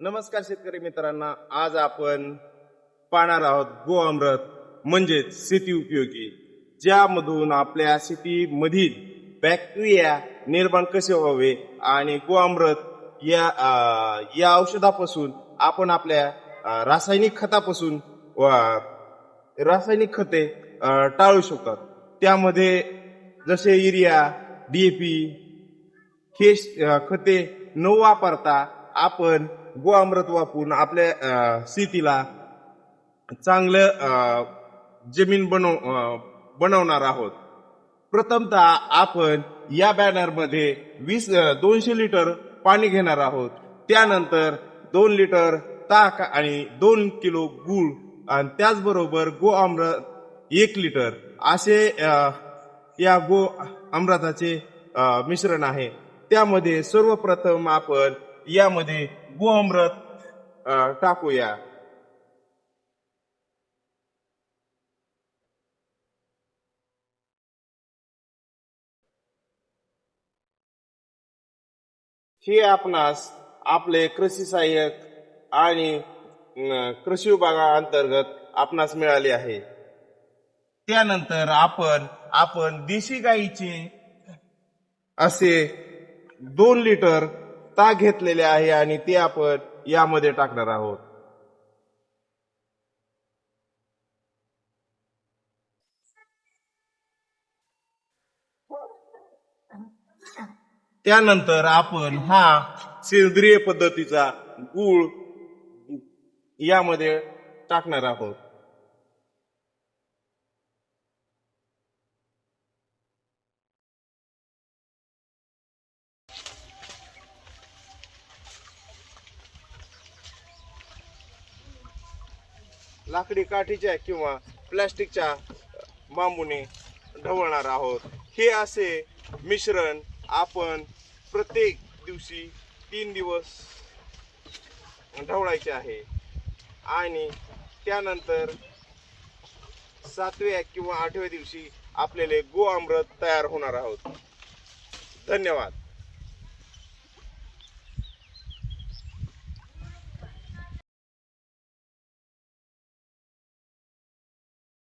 नमस्कार शेतकरी मित्रांना, आज आपण पाहणार आहोत गोअमृत म्हणजेच शेती उपयोगी, ज्यामधून आपल्या शेतीमधील बॅक्टेरिया निर्माण कसे व्हावे आणि गोअमृत या औषधापासून आपण आपल्या रासायनिक खतापासून रासायनिक खते टाळू शकतात. त्यामध्ये जसे युरिया, DAP हे खते न वापरता आपण गोअमृत वापरून आपल्या शेतीला चांगलं जमीन बनवणार आहोत. प्रथमतः आपण या बॅनरमध्ये 200 लिटर पाणी घेणार आहोत. त्यानंतर 2 लिटर ताक आणि 2 किलो गूळ आणि त्याचबरोबर गोअमृत 1 लिटर असे या गोअमृताचे मिश्रण आहे. त्यामध्ये सर्वप्रथम आपण यामध्ये गोअमृत टाकूया. हे आपणास आपले कृषी सहाय्यक आणि कृषी विभागाअंतर्गत आपणास मिळाले आहे. त्यानंतर आपण देशी गाईचे असे 2 लिटर ताक घेतलेले आहे आणि ते आपण यामध्ये टाकणार आहोत. त्यानंतर आपण हा सेंद्रिय पद्धतीचा गूळ यामध्ये टाकणार आहोत. लाकडी काठीच्या किंवा प्लास्टिकच्या बांबूने ढवळणार आहोत. हे असे मिश्रण आपण प्रत्येक दिवशी 3 दिवस ढवळायचे आहे आणि त्यानंतर 7व्या किंवा 8व्या दिवशी आपल्याला गोअमृत तयार होणार आहोत. धन्यवाद.